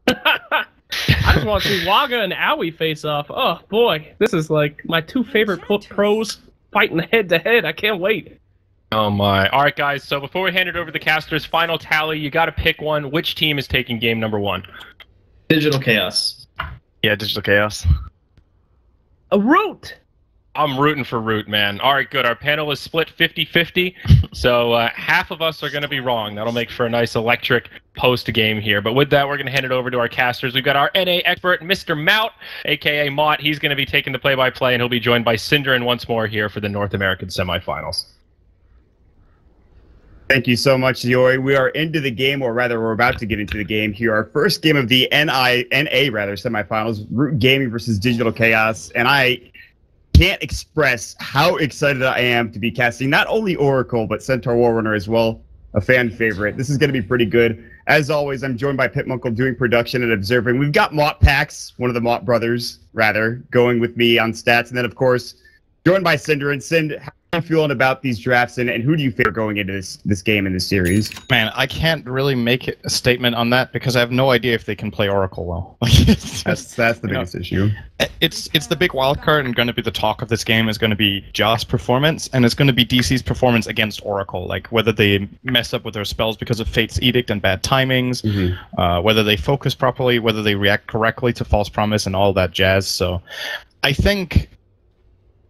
I just want to see Waga and Owie face off. Oh boy, this is like my two favorite pros fighting head to head. I can't wait. Oh my. Alright guys, so before we hand it over to the casters, final tally, you gotta pick one. Which team is taking game number 1? Digital Chaos. Yeah, Digital Chaos. A Root! I'm rooting for Root, man. Alright, good. Our panel is split 50-50, so half of us are going to be wrong. That'll make for a nice electric post-game here. But with that, we're going to hand it over to our casters. We've got our NA expert, Mr. Mout, a.k.a. Mott. He's going to be taking the play-by-play, and he'll be joined by Synderen once more here for the North American semifinals. Thank you so much, Yori. We are into the game, or rather, we're about to get into the game here. Our first game of the NA semifinals, Root Gaming versus Digital Chaos, and I can't express how excited I am to be casting not only Oracle, but Centaur Warrunner as well, a fan favorite. This is going to be pretty good. As always, I'm joined by Pitmunkle doing production and observing. We've got Mott Pax, one of the Mott brothers, rather, going with me on stats, and then, of course, joined by Synderen. Synd, how are you feeling about these drafts, and who do you favor going into this game in this series? Man, I can't really make a statement on that because I have no idea if they can play Oracle well. That's the biggest issue. It's the big wild card, and going to be the talk of this game is going to be Joss' performance, and it's going to be DC's performance against Oracle, like whether they mess up with their spells because of Fate's Edict and bad timings, whether they focus properly, whether they react correctly to False Promise and all that jazz. So I think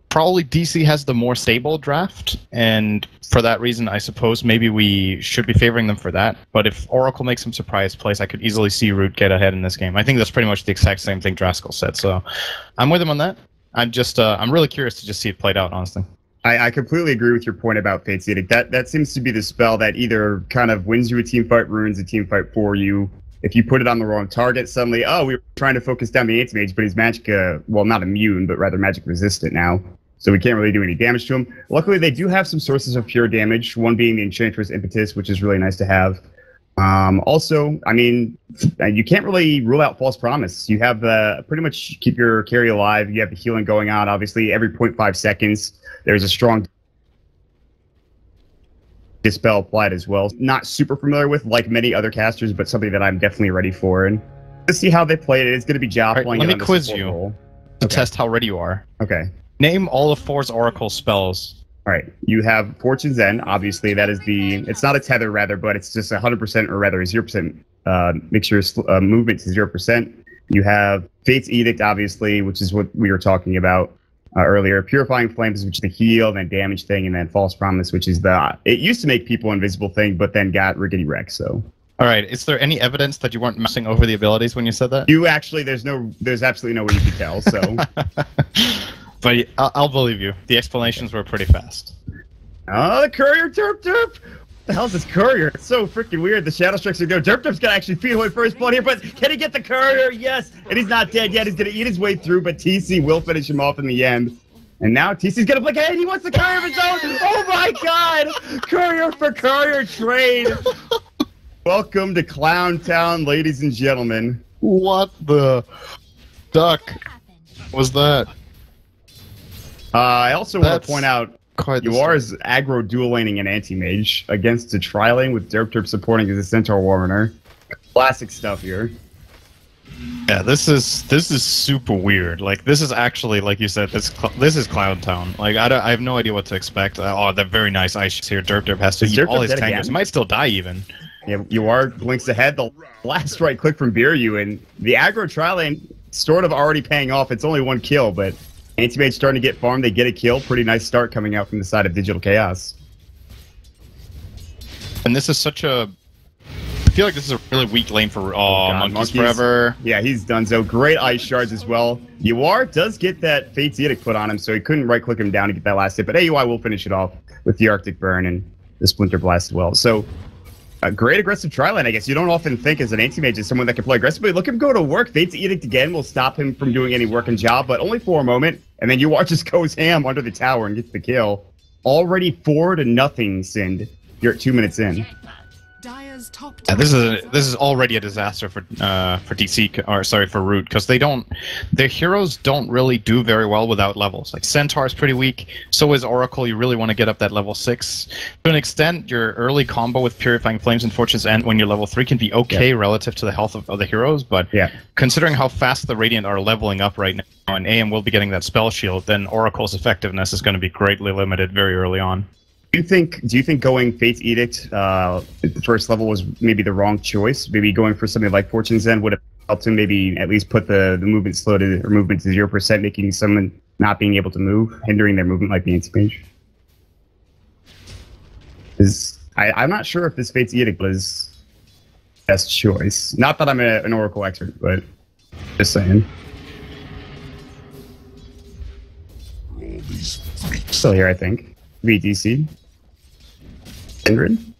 probably DC has the more stable draft, and for that reason, I suppose maybe we should be favoring them for that. But if Oracle makes some surprise plays, I could easily see Root get ahead in this game. I think that's pretty much the exact same thing Draskell said, so I'm with him on that. I'm really curious to just see it played out, honestly. I completely agree with your point about Fate's Edict. That seems to be the spell that either kind of wins you a team fight, ruins a team fight for you. If you put it on the wrong target, suddenly, we were trying to focus down the Anti-Mage, but he's magic, well, not immune, but rather magic resistant now. So we can't really do any damage to him. Luckily, they do have some sources of pure damage, one being the Enchantress Impetus, which is really nice to have. Also, I mean, you can't really rule out False Promise. You have pretty much keep your carry alive. You have the healing going on. Obviously, every 0.5 seconds, there's a strong Dispel applied as well. Not super familiar with, like many other casters, but something that I'm definitely ready for. And to see how they play it, it's going to be Job playing it. Let me quiz you to test how ready you are. Okay. Name all of 4's Oracle spells. All right. You have Fortune's End. Obviously, that is it's not a tether, rather, but it's just 100%, or rather, a 0% mixture movement to 0%. You have Fate's Edict, obviously, which is what we were talking about earlier. Purifying Flames, which is the heal, then damage thing, and then False Promise, which is it used to make people invisible thing, but then got rickety wrecked, so. All right. Is there any evidence that you weren't messing over the abilities when you said that? You actually, there's absolutely no way you can tell, so. But I'll believe you. The explanations were pretty fast. Oh, the courier, derp. What the hell's this courier? It's so freaking weird. The Shadow Strikes are go. Derp's gonna actually feed away first blood here, but can he get the courier? Yes, and he's not dead yet. He's gonna eat his way through, but TC will finish him off in the end. And now TC's gonna blink ahead. He wants the courier of his own. Oh my God! Courier for courier trade. Welcome to Clown Town, ladies and gentlemen. What the duck was that? I also want to point out you are aggro dual laning an anti-mage against a tri-lane with Derp supporting as a Centaur Warrunner. Classic stuff here. Yeah, this is super weird. Like, this is actually, like you said, this is Clown Town. Like, I have no idea what to expect. That very nice ice here. Derp has to eat all his tankers. He might still die even. Yeah, you are blinks ahead. The last right click from Biryu, and the aggro tri-lane sort of already paying off. It's only one kill, but Anti-Mage starting to get farmed. They get a kill. Pretty nice start coming out from the side of Digital Chaos. And this is such a... I feel like this is a really weak lane for Monkeys Forever. Yeah, he's done so. Great ice shards as well. UR does get that Fate's Edict put on him, so he couldn't right-click him down to get that last hit. But AUI will finish it off with the Arctic Burn and the Splinter Blast as well. So, a great aggressive tri-lane, I guess. You don't often think as an anti-mage as someone that can play aggressively. Look him go to work. Fate's Edict again will stop him from doing any work and job, but only for a moment. And then UR just goes ham under the tower and gets the kill. Already 4-0, Sind. You're at 2 minutes in. Dire's top Yeah, this is already a disaster for DC, or sorry, for Root, because their heroes don't really do very well without levels. Like Centaur is pretty weak, so is Oracle. You really want to get up that level 6. To an extent, your early combo with Purifying Flames and Fortune's End when you're level 3 can be okay relative to the health of the heroes, but considering how fast the Radiant are leveling up right now, and AM will be getting that spell shield, then Oracle's effectiveness is going to be greatly limited very early on. Do you think going Fate's Edict at the first level was maybe the wrong choice? Maybe going for something like Fortune's End would have helped him maybe at least put the movement slow to, or movement to 0%, making someone not being able to move, hindering their movement like the Anti-Mage? I'm not sure if this Fate's Edict was best choice. Not that I'm an Oracle expert, but just saying. Still here, I think. VDC. Syndrin?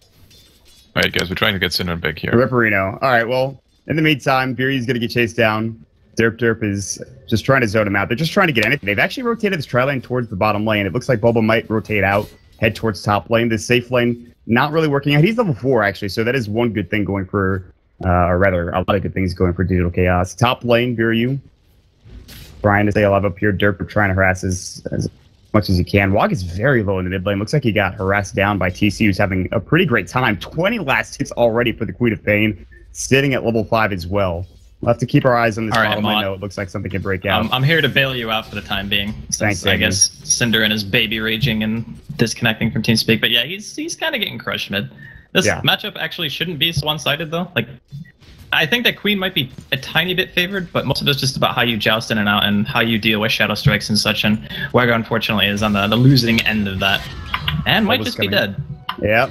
Alright, guys, we're trying to get Syndrin back here. Ripperino. Alright, well, in the meantime, Beery's going to get chased down. Derp is just trying to zone him out. They're just trying to get anything. They've actually rotated this tri lane towards the bottom lane. It looks like Bulba might rotate out, head towards top lane. This safe lane not really working out. He's level 4, actually, so that is one good thing going for, or rather, a lot of good things going for Digital Chaos. Top lane, Beeryu trying to stay alive up here. Derp trying to harass as much as he can. Wog is very low in the mid lane. Looks like he got harassed down by TC, who's having a pretty great time. 20 last hits already for the Queen of Pain, sitting at level 5 as well. We'll have to keep our eyes on this bottom lane, though. It looks like something can break out. I'm here to bail you out for the time being. Thanks, I guess Syndrin is baby raging and disconnecting from TeamSpeak. But yeah, he's kind of getting crushed mid. This matchup actually shouldn't be so one-sided, though. Like, I think that Queen might be a tiny bit favored, but most of it's just about how you joust in and out and how you deal with Shadow Strikes and such. And Wagga, unfortunately, is on the losing end of that. And might just be dead. Yeah.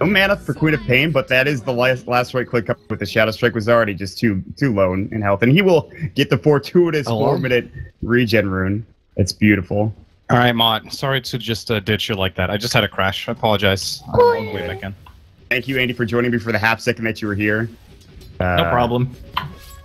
No mana for Queen of Pain, but that is the last right click up with the Shadow Strike was already just too low in health. And he will get the fortuitous 4-minute regen rune. It's beautiful. All right, Mott. Sorry to just ditch you like that. I just had a crash. I apologize. I'll wait back in. Thank you, Andy, for joining me for the half second that you were here. No problem.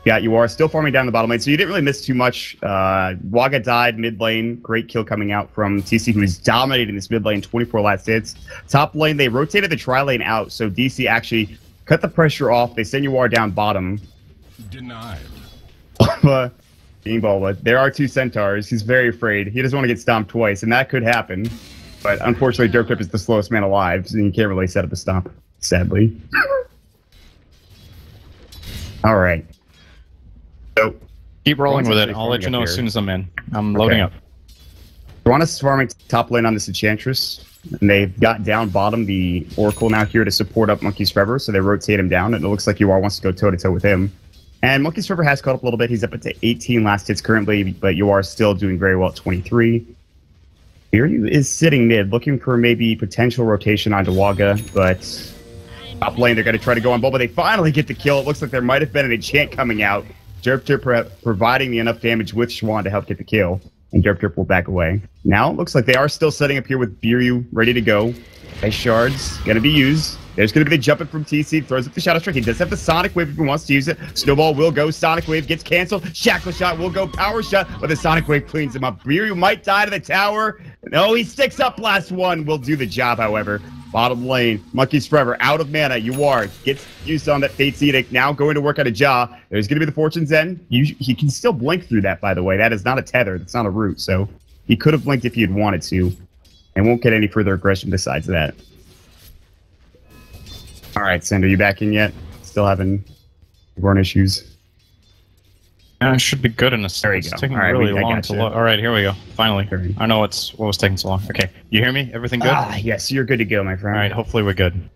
Yeah, you are still farming down the bottom lane, so you didn't really miss too much. Wagga died mid lane. Great kill coming out from TC, who is dominating this mid lane. 24 last hits. Top lane, they rotated the tri lane out, so DC actually cut the pressure off. They send Yuar down bottom. Denied. Being Bulba, there are 2 centaurs. He's very afraid. He doesn't want to get stomped twice, and that could happen. But unfortunately, Dirk is the slowest man alive, so you can't really set up a stomp, sadly. All right. So keep rolling with it. I'll let you know as soon as I'm in. I'm loading up. Piranha's farming top lane on this Enchantress, and they've got down bottom the Oracle now here to support up Monkey's Forever, so they rotate him down, and it looks like UR wants to go toe-to-toe with him. And Monkey's Forever has caught up a little bit. He's up to 18 last hits currently, but UR is still doing very well at 23. Beeryu is sitting mid, looking for maybe potential rotation onto Wagga, but top lane, they're going to try to go on Bulba. They finally get the kill. It looks like there might have been an enchant coming out. Derp providing the enough damage with Schwan to help get the kill, and Derp will back away. Now it looks like they are still setting up here with Beeryu ready to go. Ice Shards going to be used. There's going to be the jumping from TC, throws up the Shadow Strike. He does have the Sonic Wave if he wants to use it. Snowball will go, Sonic Wave gets canceled. Shackle Shot will go, Power Shot, but the Sonic Wave cleans him up. Beeryu might die to the tower. No, he sticks up, last one will do the job, however. Bottom lane, Monkey's Forever, out of mana. UR gets used on that Fate's Edict, now going to work on a jaw. There's going to be the Fortune's End. He can still blink through that, by the way. That is not a tether. That's not a root, so he could have blinked if he had wanted to, and won't get any further aggression besides that. All right, Sander, you back in yet? Still having born issues? Yeah, it should be good in a second. There you it's go. taking All right, really long to load. All right, here we go. Finally. There we go. I know what was taking so long. Okay, you hear me? Everything good? Yes, you're good to go, my friend. All right, hopefully we're good.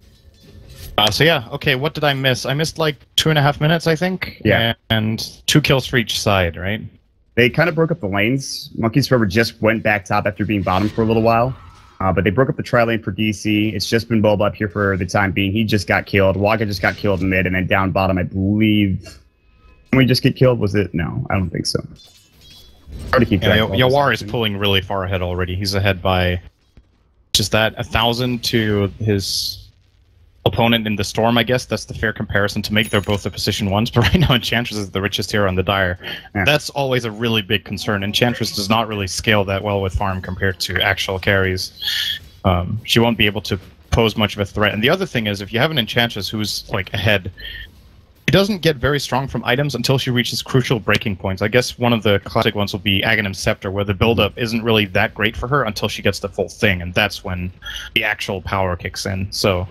So yeah, okay, what did I miss? I missed like 2.5 minutes, I think? Yeah. And 2 kills for each side, right? They kind of broke up the lanes. Monkey's Forever just went back top after being bottom for a little while. But they broke up the tri-lane for DC. It's just been Bulba up here for the time being. He just got killed. Wagga just got killed in mid, and then down bottom, I believe... Did we just get killed? Was it? No, I don't think so. Hard to keep track. Yawar is pulling really far ahead already. He's ahead by just that 1,000 to his opponent in the Storm, I guess. That's the fair comparison to make. They're both the position ones, but right now Enchantress is the richest hero on the Dire. Yeah. That's always a really big concern. Enchantress does not really scale that well with farm compared to actual carries. She won't be able to pose much of a threat. And the other thing is, if you have an Enchantress who's like ahead, she doesn't get very strong from items until she reaches crucial breaking points. I guess one of the classic ones will be Aghanim's Scepter, where the build-up isn't really that great for her until she gets the full thing, and that's when the actual power kicks in. So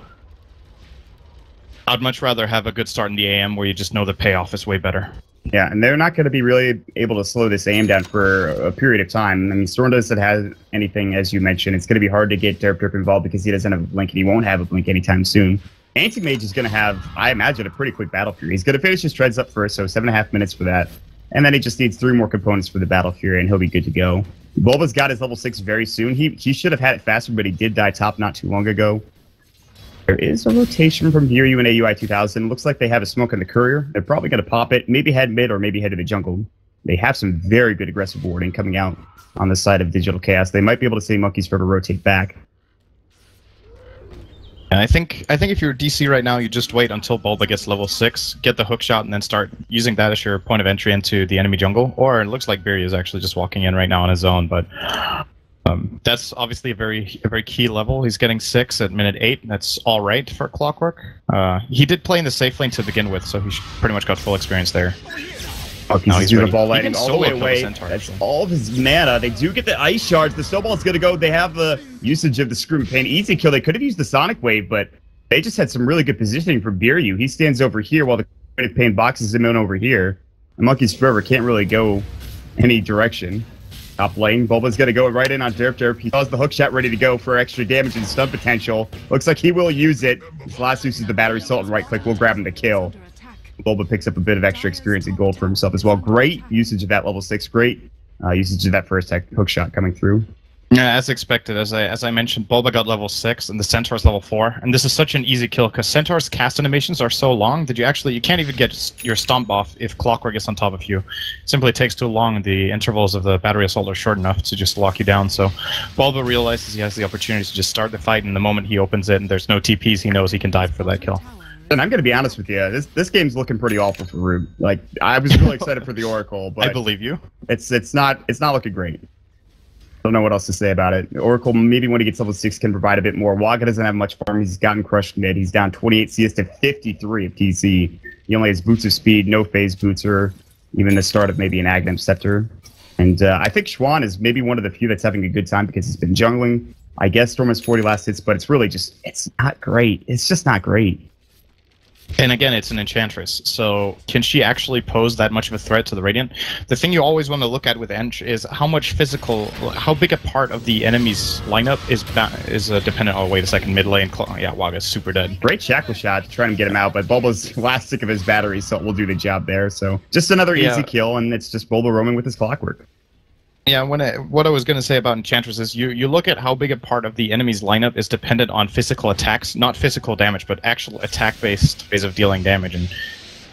I'd much rather have a good start in the AM where you just know the payoff is way better. Yeah, and they're not going to be really able to slow this AM down for a period of time. I mean, Storm doesn't have anything, as you mentioned. It's going to be hard to get Derp involved because he doesn't have a blink, and he won't have a blink anytime soon. Anti-Mage is going to have, I imagine, a pretty quick Battle Fury. He's going to finish his treads up first, so 7.5 minutes for that. And then he just needs 3 more components for the Battle Fury, and he'll be good to go. Bulba's got his level 6 very soon. He should have had it faster, but he did die top not too long ago. There is a rotation from Hiryu and AUI 2000. Looks like they have a smoke on the Courier. They're probably going to pop it, maybe head mid or maybe head to the jungle. They have some very good aggressive warding coming out on the side of Digital Chaos. They might be able to see Monkeys Forever rotate back. And I think if you're DC right now, you just wait until Bulba gets level 6, get the hook shot, and then start using that as your point of entry into the enemy jungle. Or it looks like Biryu is actually just walking in right now on his own, but that's obviously a very key level. He's getting 6 at minute 8. That's all right for Clockwork. He did play in the safe lane to begin with, so he pretty much got full experience there. He's doing the ball lighting all the way away. That's all of his mana. They do get the ice shards. The snowball's going to go. They have the usage of the Scream Pain. Easy kill. They could have used the Sonic Wave, but they just had some really good positioning for Biryu. He stands over here while the Creative Pain boxes him in over here. And Monkeys Forever can't really go any direction. Top lane. Bulba's going to go right in on Derp. He has the hook shot ready to go for extra damage and stun potential. Looks like he will use it. His last use is the battery salt and right click. We'll grab him to kill. Bulba picks up a bit of extra experience and gold for himself as well. Great usage of that level 6. Great usage of that first hook shot coming through. Yeah, as expected. As I mentioned, Bulba got level 6 and the Centaur's level 4. And this is such an easy kill because Centaur's cast animations are so long that you can't even get your stomp off if Clockwork is on top of you. It simply takes too long, and the intervals of the battery assault are short enough to just lock you down. So Bulba realizes he has the opportunity to just start the fight, and the moment he opens it and there's no TPs, he knows he can dive for that kill. And I'm going to be honest with you, this game's looking pretty awful for Root. Like, I was really excited for the Oracle, but I believe you. It's not looking great. Don't know what else to say about it. Oracle, maybe when he gets level 6, can provide a bit more. Waga doesn't have much farm. He's gotten crushed mid. He's down 28 CS to 53 of TC. He only has Boots of Speed, no phase boots, or even the start of maybe an Aghanim Scepter. And I think Schwann is maybe one of the few that's having a good time because he's been jungling. I guess Storm has 40 last hits, but it's really just, it's not great. It's just not great. And again, it's an Enchantress, so can she actually pose that much of a threat to the Radiant? The thing you always want to look at with Ench is how big a part of the enemy's lineup is dependent on, wait a second, mid lane. Yeah, Waga's super dead. Great shackle shot to try and get him out, but Bulba's last stick of his battery, so will do the job there. So just another easy kill, and it's just Bulba roaming with his Clockwork. Yeah, what I was going to say about Enchantress is you look at how big a part of the enemy's lineup is dependent on physical attacks, not physical damage, but actual attack-based ways of dealing damage, and it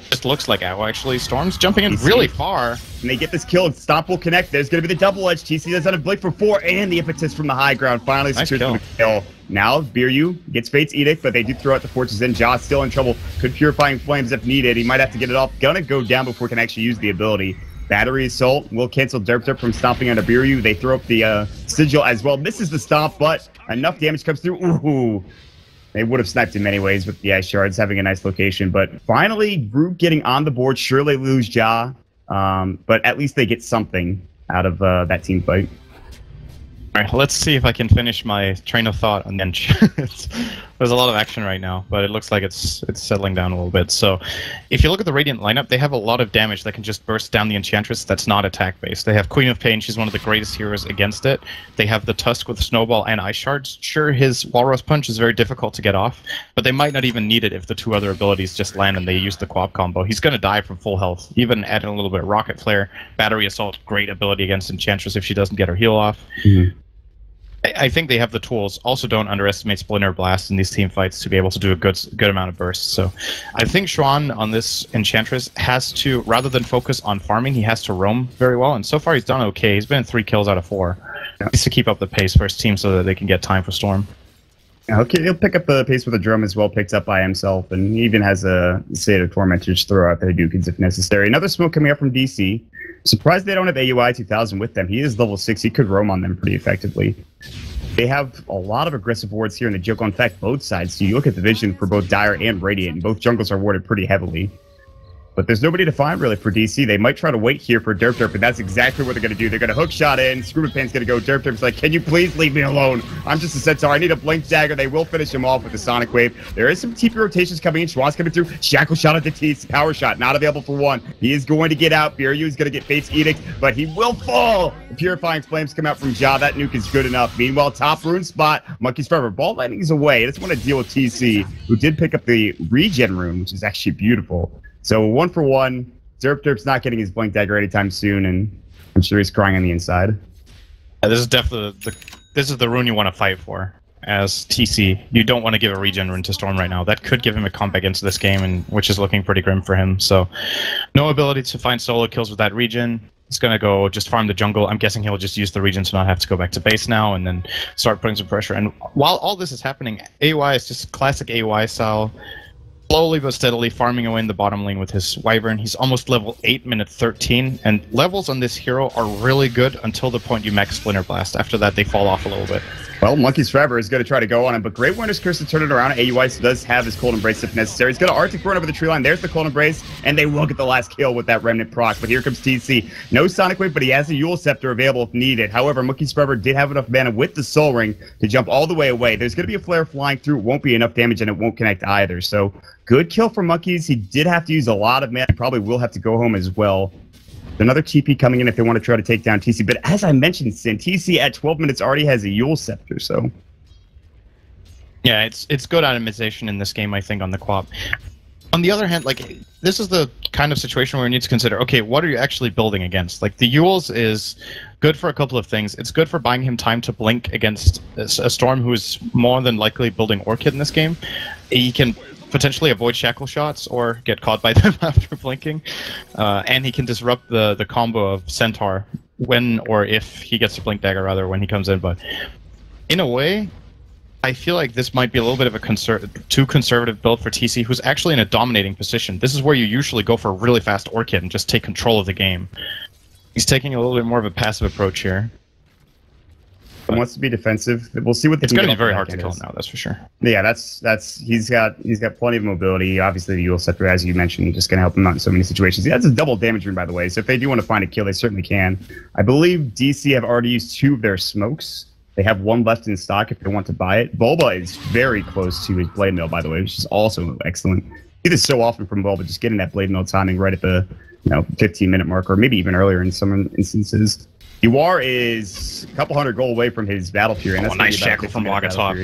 just looks like actually Storm's jumping in really far. And they get this kill, and Stomp will connect. There's going to be the double edge. TC does on a blink for 4, and the impetus from the high ground finally secures the kill. Now Biryu gets Fate's Edict, but they do throw out the Fortress in. Ja's still in trouble. Could Purifying Flames if needed. He might have to get it off. Gonna go down before he can actually use the ability. Battery Assault will cancel Derp from stomping onto Biryu. They throw up the Sigil as well. Misses the stomp, but enough damage comes through. Ooh. They would have sniped him anyways with the Ice Shards having a nice location. But finally, Root getting on the board. Sure, they lose Ja, but at least they get something out of that team fight. All right, let's see if I can finish my train of thought on Ench. There's a lot of action right now, but it looks like it's settling down a little bit. So if you look at the Radiant lineup, they have a lot of damage that can just burst down the Enchantress that's not attack-based. They have Queen of Pain. She's one of the greatest heroes against it. They have the Tusk with Snowball and Ice Shards. Sure, his Walrus Punch is very difficult to get off, but they might not even need it if the 2 other abilities just land and they use the Quab combo. He's going to die from full health. Even adding a little bit of Rocket Flare, Battery Assault, great ability against Enchantress if she doesn't get her heal off. Mm-hmm. I think they have the tools. Also, don't underestimate Splinter Blast in these team fights to be able to do a good amount of bursts. So I think Schwann on this Enchantress has to, rather than focus on farming, he has to roam very well. And so far he's done okay. He's been 3 kills out of 4. He needs to keep up the pace for his team so that they can get time for Storm. Okay, he'll pick up the pace with a drum as well, picked up by himself, and he even has a State of Tormentors to throw out the Hadoukens if necessary. Another smoke coming up from DC. Surprised they don't have AUI 2000 with them. He is level 6. He could roam on them pretty effectively. They have a lot of aggressive wards here in the jungle. In fact, both sides. So you look at the vision for both Dire and Radiant, and both jungles are warded pretty heavily. But there's nobody to find, really, for DC. They might try to wait here for Derp, but that's exactly what they're going to do. They're going to hook shot in. Screwman's going to go. Derp's like, can you please leave me alone? I'm just a Centaur. I need a Blink Dagger. They will finish him off with the Sonic Wave. There is some TP rotations coming in. Schwann's coming through. Shackle shot at the T's. Power shot. Not available for one. He is going to get out. Biryu is going to get Fate's Edict, but he will fall. The Purifying Flames come out from Ja. That nuke is good enough. Meanwhile, top rune spot. Monkey's Forever. Ball lightning is away. He doesn't want to deal with TC, who did pick up the regen rune, which is actually beautiful. So 1-for-1. Derp's not getting his Blink Dagger anytime soon, and I'm sure he's crying on the inside. Yeah, this is definitely the rune you want to fight for as TC. You don't want to give a regen rune to Storm right now. That could give him a comeback into this game, and which is looking pretty grim for him. So, no ability to find solo kills with that regen. He's gonna go just farm the jungle. I'm guessing he'll just use the regen to not have to go back to base now, and then start putting some pressure. And while all this is happening, AY is just classic AY style. Slowly but steadily farming away in the bottom lane with his Wyvern. He's almost level 8, minute 13, and levels on this hero are really good until the point you max Splinter Blast. After that, they fall off a little bit. Well, Monkey's Forever is going to try to go on him, but Great Winter's Curse to turn it around. AUI does have his Cold Embrace if necessary. He's going to Arctic Burn over the tree line. There's the Cold Embrace, and they will get the last kill with that Remnant proc. But here comes TC. No Sonic Wave, but he has a Yule Scepter available if needed. However, Monkey's Forever did have enough mana with the Soul Ring to jump all the way away. There's going to be a flare flying through. It won't be enough damage, and it won't connect either. So, good kill for Monkeys. He did have to use a lot of mana. Probably will have to go home as well. Another TP coming in if they want to try to take down TC. But as I mentioned, Sin, TC at 12 minutes already has a Yule Scepter, so... Yeah, it's good itemization in this game, I think, on the Quap. On the other hand, like, this is the kind of situation where you need to consider, okay, what are you actually building against? Like, the Yules is good for a couple of things. It's good for buying him time to blink against a Storm who is more than likely building Orchid in this game. He can potentially avoid shackle shots or get caught by them after blinking. And he can disrupt the combo of Centaur when or if he gets a Blink Dagger, rather, when he comes in. But in a way, I feel like this might be a little bit of a too conservative build for TC, who's actually in a dominating position. This is where you usually go for a really fast Orchid and just take control of the game. He's taking a little bit more of a passive approach here. He wants to be defensive. We'll see what they it's can going to get be very hard to kill him now, that's for sure. Yeah, he's got plenty of mobility. Obviously, the Yule Scepter, as you mentioned, just going to help him out in so many situations. He has a double damage rune, by the way, so if they do want to find a kill, they certainly can. I believe DC have already used 2 of their smokes. They have 1 left in stock if they want to buy it. Bulba is very close to his Blade Mail, by the way, which is also excellent. He does so often from Bulba, just getting that Blade Mail timing right at the 15-minute mark, or maybe even earlier in some instances. Yuar is a couple hundred gold away from his Battle Fury. And that's nice shackle from Waga top.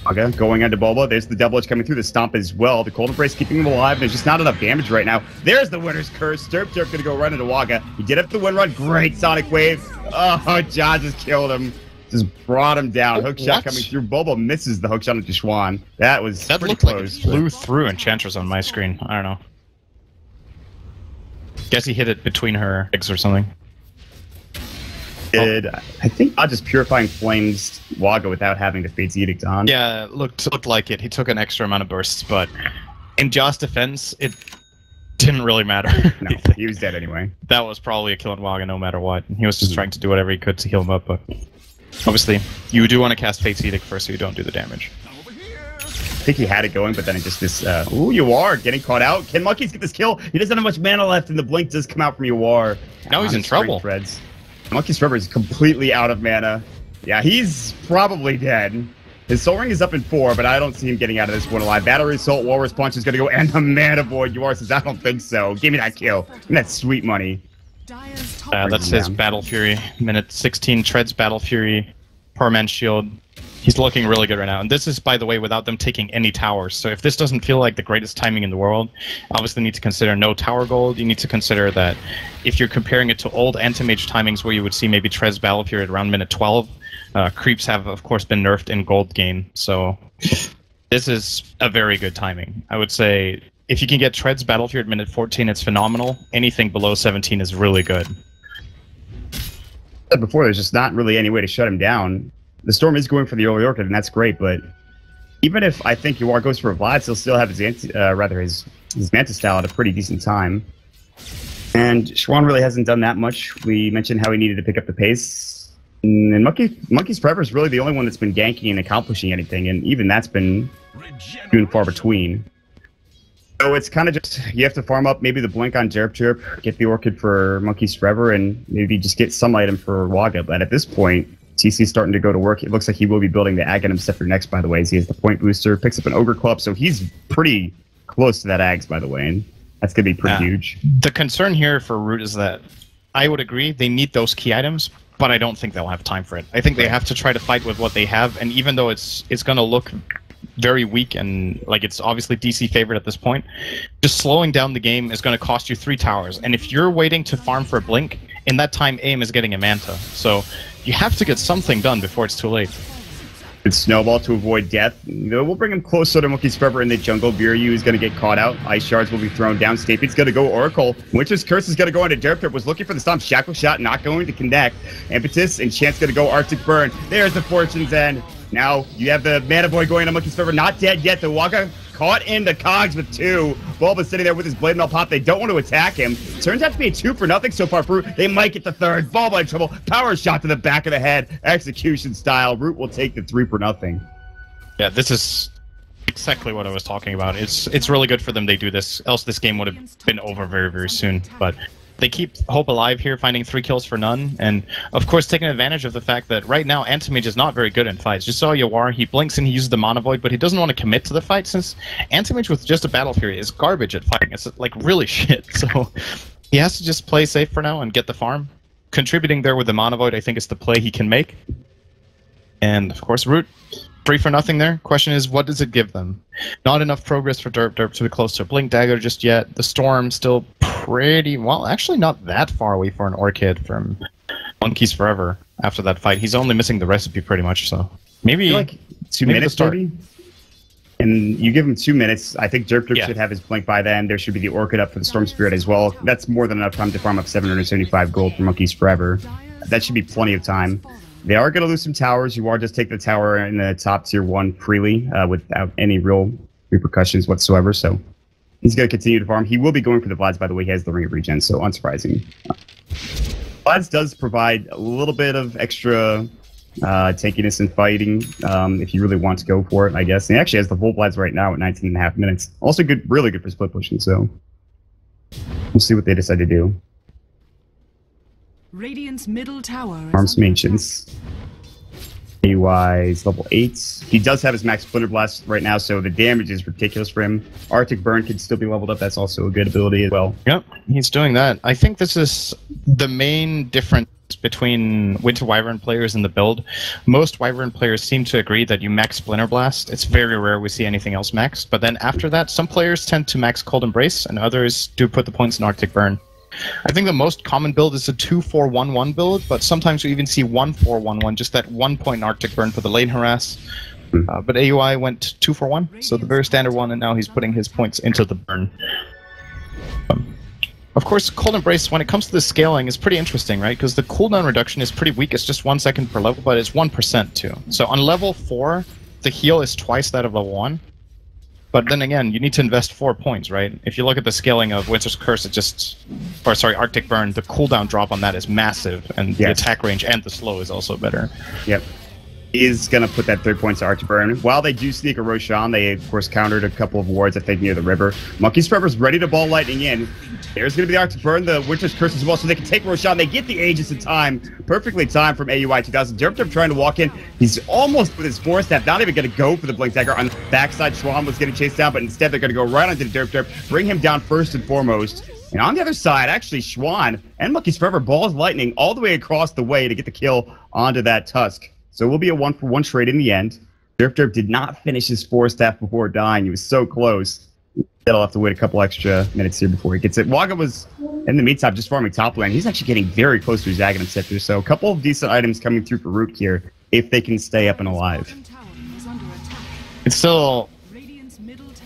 Waga going onto Bulba. There's the Double Edge coming through. The Stomp as well. The Cold Embrace keeping him alive. There's just not enough damage right now. There's the Winter's Curse. Derp going to go right into Waga. He did have the win run. Great Sonic Wave. Oh, John just killed him. Just brought him down. Hook shot coming through. Bulba misses the hook shot into Schwann. That pretty looked close. Like it flew through Enchantress on my screen. I don't know. Guess he hit it between her legs or something. I think I'll just Purifying Flames Waga without having the Fate's Edict on. Yeah, looked like it. He took an extra amount of bursts, but in Joss' defense, it didn't really matter. No, he was dead anyway. That was probably a kill on Waga no matter what. He was just trying to do whatever he could to heal him up, but obviously, you do want to cast Fate's Edict first so you don't do the damage. I think he had it going, but then it just ooh, you are getting caught out. Can Monkeys get this kill? He doesn't have much mana left, and the blink does come out from Yuar. Now he's in trouble. Threads. Monkey's Forever is completely out of mana. Yeah, he's probably dead. His Soul Ring is up in 4, but I don't see him getting out of this one alive. Battery Assault, Walrus Punch is going to go, and the Mana Void. Yuar says, I don't think so. Give me that kill. Give me that sweet money. That's his Battle Fury. Minute 16, Treads Battle Fury, Poor Man's Shield. He's looking really good right now. And this is, by the way, without them taking any towers. So if this doesn't feel like the greatest timing in the world, obviously need to consider no tower gold. You need to consider that if you're comparing it to old Anti-Mage timings where you would see maybe Trez Battle Period around minute 12, creeps have, of course, been nerfed in gold gain. So this is a very good timing. I would say if you can get Trez Battle Period at minute 14, it's phenomenal. Anything below 17 is really good. Before, there's just not really any way to shut him down. The Storm is going for the early Orchid, and that's great, but even if I think Yuar goes for a Vlad, he'll still have his Mantis style at a pretty decent time. And Schwann really hasn't done that much. We mentioned how he needed to pick up the pace. And Monkey's Forever is really the only one that's been ganking and accomplishing anything, and even that's been few and far between. So it's kind of just, you have to farm up maybe the Blink on Derp, get the Orchid for Monkey's Forever, and maybe just get some item for Waga. But at this point, TC's starting to go to work. It looks like he will be building the Aghanim Scepter next, by the way, as he has the point booster, picks up an Ogre Club, so he's pretty close to that Ags, by the way, and that's going to be pretty huge. The concern here for Root is that I would agree they need those key items, but I don't think they'll have time for it. I think they have to try to fight with what they have, and even though it's going to look very weak and like it's obviously DC favorite at this point, just slowing down the game is going to cost you 3 towers, and if you're waiting to farm for a Blink, in that time AIM is getting a Manta, so you have to get something done before it's too late. It's Snowball to avoid death. We'll bring him closer to Monkey's Forever in the jungle. Viryu is going to get caught out. Ice Shards will be thrown down. Stapeed's going to go Oracle. Winter's Curse is going to go into Derp. Was looking for the Stomp. Shackle Shot not going to connect. Impetus and Chance going to go Arctic Burn. There's the Fortune's End. Now you have the Mana Boy going to Monkey's Forever. Not dead yet. The Waka caught in the cogs with 2. Bulba's sitting there with his Blade Mail pop. They don't want to attack him. Turns out to be a 2-for-0 so far for Root. They might get the 3rd. Bulba in trouble. Power shot to the back of the head. Execution style. Root will take the 3-for-0. Yeah, this is exactly what I was talking about. It's really good for them they do this, else this game would have been over very, very soon. But they keep hope alive here, finding 3 kills for none, and of course taking advantage of the fact that right now Antimage is not very good in fights. You saw Yawar, he blinks and he uses the Mana Void, but he doesn't want to commit to the fight since Antimage with just a Battle Fury is garbage at fighting. It's like really shit, so he has to just play safe for now and get the farm. Contributing there with the Mana Void I think is the play he can make. And of course Root, 3-for-0 there. Question is, what does it give them? Not enough progress for Derp to be close to a Blink Dagger just yet. The Storm still pretty, well, actually not that far away for an Orchid from Monkey's Forever after that fight. He's only missing the recipe pretty much, so maybe like 2 minutes maybe? And you give him 2 minutes. I think Derp should have his Blink by then. There should be the Orchid up for the Storm Spirit as well. That's more than enough time to farm up 775 gold for Monkey's Forever. That should be plenty of time. They are going to lose some towers. You are just take the tower in the top tier 1 freely without any real repercussions whatsoever. So he's going to continue to farm. He will be going for the Vlads, by the way. He has the Ring of Regen, so unsurprising. Vlads does provide a little bit of extra tankiness in fighting if you really want to go for it, I guess. And he actually has the full Vlads right now at 19.5 minutes. Also good, really good for split pushing, so we'll see what they decide to do. Radiant's middle tower Arms Mansions. AUI is level 8. He does have his max Splinter Blast right now, so the damage is ridiculous for him. Arctic Burn can still be leveled up. That's also a good ability as well. Yep, he's doing that. I think this is the main difference between Winter Wyvern players and the build. Most Wyvern players seem to agree that you max Splinter Blast. It's very rare we see anything else maxed. But then after that, some players tend to max Cold Embrace, and others do put the points in Arctic Burn. I think the most common build is a 2-4-1-1 build, but sometimes we even see 1-4-1-1, just that 1 point in Arctic Burn for the lane harass. But AUI went 2-4-1, so the very standard one, and now he's putting his points into the burn. Of course, Cold Embrace, when it comes to the scaling, is pretty interesting, right? Because the cooldown reduction is pretty weak. It's just 1 second per level, but it's 1% too. So on level 4, the heal is twice that of level 1. But then again, you need to invest 4 points, right? If you look at the scaling of Winter's Curse, Arctic Burn, the cooldown drop on that is massive, and the attack range and the slow is also better. Yep. Is going to put that 3 points to Arctic Burn. While they do sneak a Roshan, they of course countered a couple of wards, I think, near the river. Monkey's Forever's ready to ball lightning in. There's going to be the Arctic Burn, the Winter's Curse as well, so they can take Roshan. They get the Aegis in time. Perfectly timed from AUI 2000. Derp trying to walk in. He's almost with his Force Staff, not even going to go for the Blink Dagger. On the backside, Schwan was getting chased down, but instead they're going to go right onto the Derp, bring him down first and foremost. And on the other side, actually, Schwan and Monkey's Forever balls lightning all the way across the way to get the kill onto that Tusk. So it will be a 1-for-1 trade in the end. Derp did not finish his Force Staff before dying. He was so close. He'll have to wait a couple extra minutes here before he gets it. Waga was, in the meantime, just farming top lane. He's actually getting very close to his Aghanim Scepter. So a couple of decent items coming through for Root here, if they can stay up and alive. It's still,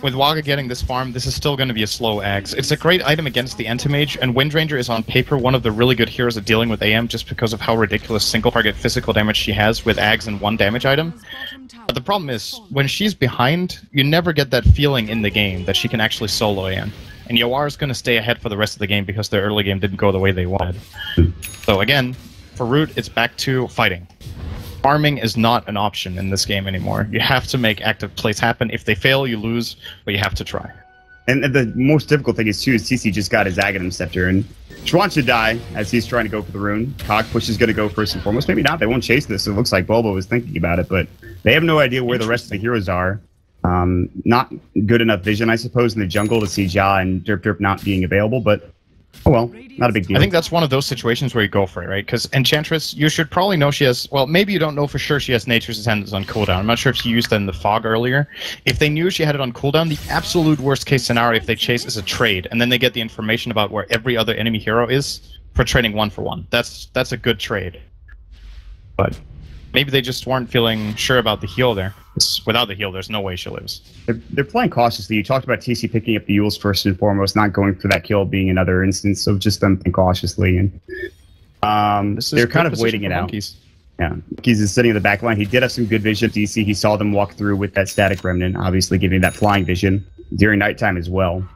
with Waga getting this farm, this is still going to be a slow Ags. It's a great item against the Entomage, and Windranger is on paper one of the really good heroes at dealing with AM just because of how ridiculous single target physical damage she has with Ags and 1 damage item. But the problem is, when she's behind, you never get that feeling in the game that she can actually solo AM. And Yawar is going to stay ahead for the rest of the game because their early game didn't go the way they wanted. So again, for Root, it's back to fighting. Farming is not an option in this game anymore. You have to make active plays happen. If they fail, you lose, but you have to try. And the most difficult thing is, too, is TC just got his Aghanim Scepter, and Schwan should die as he's trying to go for the rune. Cogpush is going to go first and foremost. Maybe not. They won't chase this. It looks like Bobo was thinking about it, but they have no idea where the rest of the heroes are. Not good enough vision, I suppose, in the jungle to see Ja and Derp not being available, but oh well, not a big deal. I think that's one of those situations where you go for it, right? Because Enchantress, you should probably know she has... Well, maybe you don't know for sure she has Nature's Ascendance on cooldown. I'm not sure if she used that in the fog earlier. If they knew she had it on cooldown, the absolute worst-case scenario if they chase is a trade, and then they get the information about where every other enemy hero is for trading 1-for-1. That's a good trade. But maybe they just weren't feeling sure about the heal there. Without the heal, there's no way she lives. They're playing cautiously. You talked about TC picking up the Yules first and foremost, not going for that kill being another instance of just them playing cautiously. And they're kind of waiting it out. Yeah, Monkeys is sitting in the back line. He did have some good vision. DC, he saw them walk through with that static remnant, obviously giving that flying vision during nighttime as well.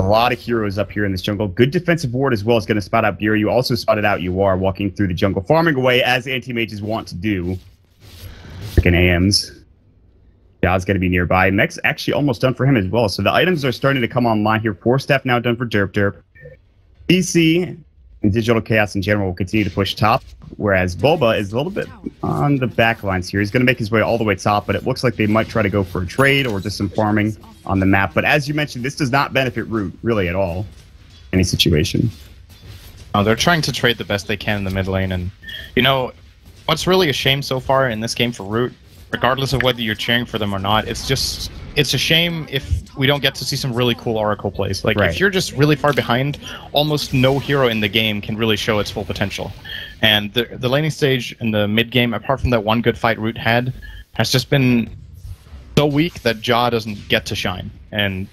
A lot of heroes up here in this jungle. Good defensive ward as well is going to spot out Bury. You also spotted out Uar walking through the jungle, farming away as anti-mages want to do. Freaking AMs. Ja's going to be nearby. Mech's actually almost done for him as well. So the items are starting to come online here. 4 staff now done for Derp. DC and Digital Chaos in general will continue to push top, whereas Boba is a little bit on the back lines here. He's going to make his way all the way top, but it looks like they might try to go for a trade or just some farming on the map. But as you mentioned, this does not benefit Root really at all. Any situation. Oh, they're trying to trade the best they can in the mid lane, and you know what's really a shame so far in this game for Root, regardless of whether you're cheering for them or not, it's a shame if we don't get to see some really cool Oracle plays. Like, if you're just really far behind, almost no hero in the game can really show its full potential. And the laning stage in the mid game, apart from that one good fight Root had, has just been so weak that Ja doesn't get to shine. And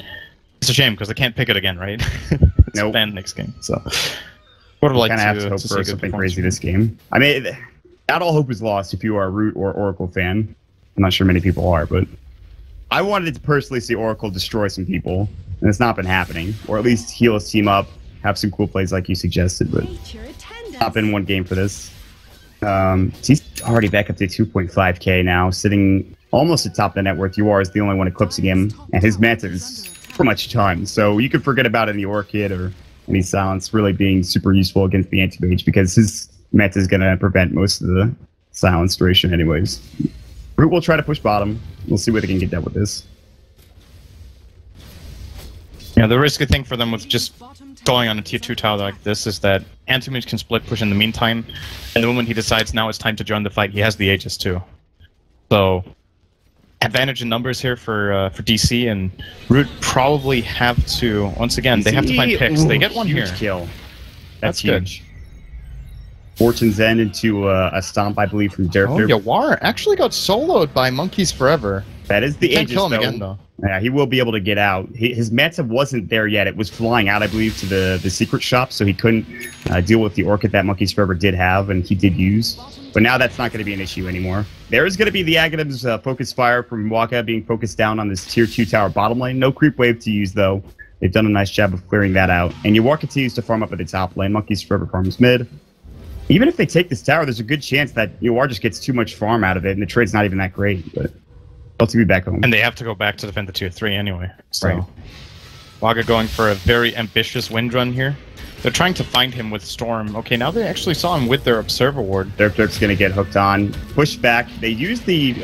it's a shame because they can't pick it again, right? It's banned next game. So would have liked to have to hope for something crazy this game. I mean, not all hope is lost if you are a Root or Oracle fan. I'm not sure many people are, but I wanted to personally see Oracle destroy some people, and it's not been happening. Or at least heal his team up, have some cool plays like you suggested, but not been one game for this. He's already back up to 2.5k now, sitting almost atop the net worth. UR is the only one eclipsing him, and his meta is pretty much done. So you can forget about any Orchid or any Silence really being super useful against the anti-mage, because his meta is going to prevent most of the Silence duration anyways. Root will try to push bottom. We'll see where they can get done with this. Yeah, the risky thing for them with just going on a tier 2 tower like this is that anti-mage can split push in the meantime, and the moment he decides now it's time to join the fight, he has the Aegis too. So, advantage in numbers here for DC, and Root probably have to, once again, they have to find picks. They get one here. Kill. That's huge. Good. Fortune's End into a stomp, I believe, from Derp. Yawar actually got soloed by Monkeys Forever. That is the Aegis, kill him again, though. Yeah, he will be able to get out. His meta wasn't there yet. It was flying out, I believe, to the secret shop, so he couldn't deal with the Orchid that Monkeys Forever did have, and he did use. But now that's not going to be an issue anymore. There is going to be the Aghanim's Focus Fire from Waka being focused down on this tier 2 tower bottom lane. No creep wave to use, though. They've done a nice job of clearing that out. And Yawar continues to farm up at the top lane. Monkeys Forever farms mid. Even if they take this tower, there's a good chance that Yawar just gets too much farm out of it, and the trade's not even that great. But LTB back home. And they have to go back to defend the tier 3 anyway. So Waga going for a very ambitious wind run here. They're trying to find him with Storm. Okay, now they actually saw him with their Observer Ward. Derp's going to get hooked on. Push back. They use the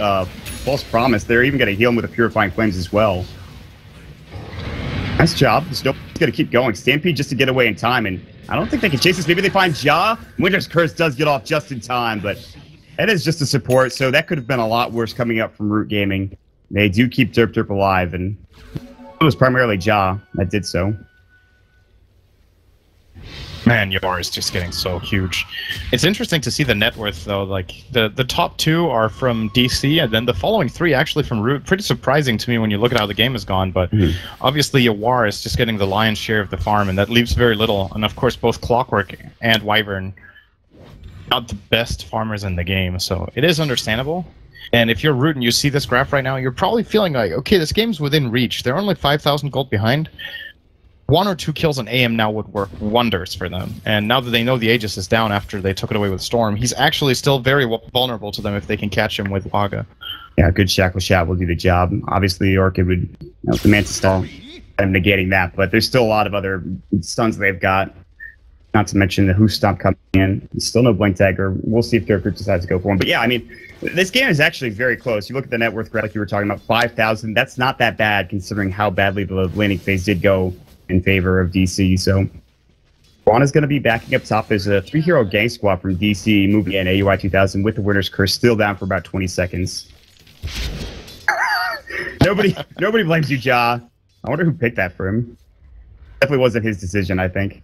False Promise. They're even going to heal him with a Purifying Flames as well. Nice job. Still going to keep going. Stampede just to get away in time, and I don't think they can chase this. Maybe they find Ja. Winter's Curse does get off just in time, but it is just a support, so that could have been a lot worse coming up from Root Gaming. They do keep Derp alive, and it was primarily Ja that did so. Man, Yawar is just getting so huge. It's interesting to see the net worth, though. Like, the top 2 are from DC, and then the following 3 actually from Root. Pretty surprising to me when you look at how the game has gone, but obviously Yawar is just getting the lion's share of the farm, and that leaves very little. And of course, both Clockwork and Wyvern, not the best farmers in the game, so it is understandable. And if you're Root and you see this graph right now, you're probably feeling like, okay, this game's within reach. They're only 5,000 gold behind. 1 or 2 kills on AM now would work wonders for them. And now that they know the Aegis is down after they took it away with Storm, he's actually still very vulnerable to them if they can catch him with Waga. Yeah, good shackle shot will do the job. Obviously, Orchid would, the Mantis stall, I'm negating that, but there's still a lot of other stuns they've got. Not to mention the Who Stomp coming in. Still no Blink Dagger. We'll see if Dark Group decides to go for one. But yeah, I mean, this game is actually very close. You look at the net worth graph, like you were talking about, 5,000. That's not that bad considering how badly the laning phase did go in favor of DC. So Juana's going to be backing up top. There's a 3-hero gang squad from DC moving in AUI 2000 with the Winner's Curse still down for about 20 seconds. Nobody blames you, Ja. I wonder who picked that for him. Definitely wasn't his decision, I think.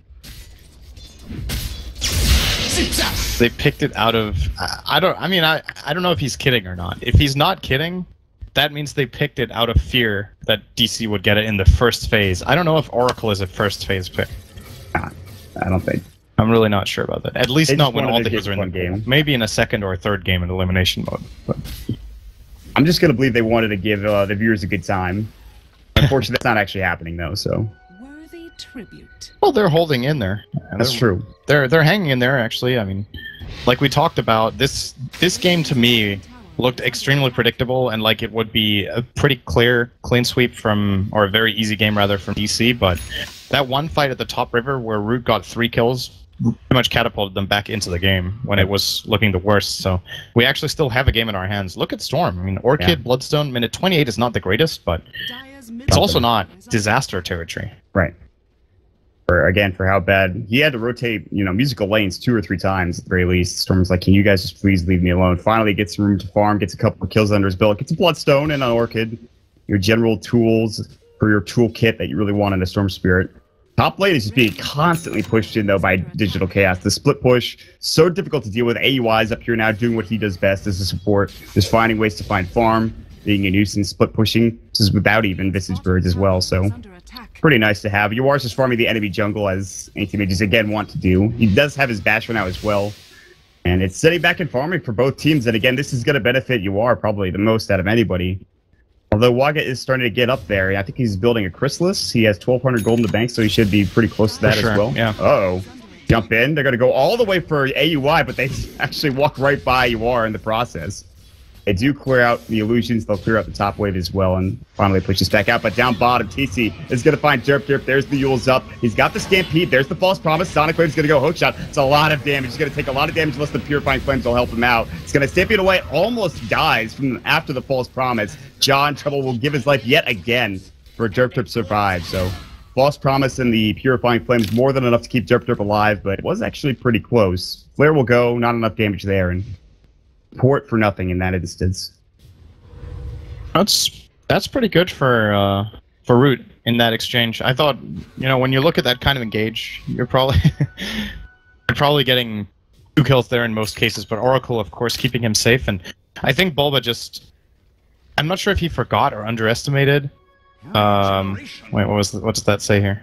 They picked it out of... I don't know if he's kidding or not. If he's not kidding, that means they picked it out of fear that DC would get it in the first phase. I don't know if Oracle is a first phase pick. I don't think. I'm really not sure about that. At least not when all the heroes are in the game. Maybe in a second or third game in elimination mode. But. I'm just going to believe they wanted to give the viewers a good time. Unfortunately, that's not actually happening, though, so... Worthy tribute. Well, they're holding in there. That's true. They're hanging in there, actually. I mean, like we talked about, this game to me looked extremely predictable and like it would be a pretty clean sweep from, or a very easy game rather, from DC, but that one fight at the top river where Root got 3 kills pretty much catapulted them back into the game when it was looking the worst. So we actually still have a game in our hands. Look at Storm. I mean, Orchid, Bloodstone, minute 28 is not the greatest, but it's also not disaster territory. Right. For how bad he had to rotate, musical lanes 2 or 3 times at the very least. Storm's like, can you guys just please leave me alone? Finally gets room to farm, gets a couple of kills under his belt, gets a Bloodstone and an Orchid. Your general tools for your toolkit that you really want in a Storm Spirit. Top lane is just being constantly pushed in, though, by Digital Chaos. The split push, so difficult to deal with. AUI's up here now doing what he does best as a support. Just finding ways to find farm, being a nuisance, split pushing. This is without even Visage Birds as well, so pretty nice to have. Yuar's just farming the enemy jungle, as anti-mages again want to do. He does have his Basher now as well. And it's sitting back and farming for both teams. And again, this is going to benefit Yuar probably the most out of anybody. Although Waga is starting to get up there. I think he's building a Chrysalis. He has 1,200 gold in the bank, so he should be pretty close to that as well. Yeah. Uh-oh. Jump in. They're going to go all the way for AUI, but they actually walk right by Yuar in the process. They do clear out the illusions. They'll clear out the top wave as well, and finally push this back out. But down bottom, TC is going to find Derp. There's the Yule's up. He's got the Stampede. There's the False Promise. Sonic Wave's going to go hook shot. It's a lot of damage. He's going to take a lot of damage unless the Purifying Flames will help him out. It's going to Stampede away. Almost dies from after the False Promise. John Trouble will give his life yet again for Derp to survive. So False Promise and the Purifying Flames more than enough to keep Derp alive, but it was actually pretty close. Flare will go. Not enough damage there, and port for nothing in that instance. That's pretty good for Root in that exchange. I thought, when you look at that kind of engage, you're probably getting 2 kills there in most cases, but Oracle, of course, keeping him safe. And I think Bulba I'm not sure if he forgot or underestimated. Wait, what does that say here?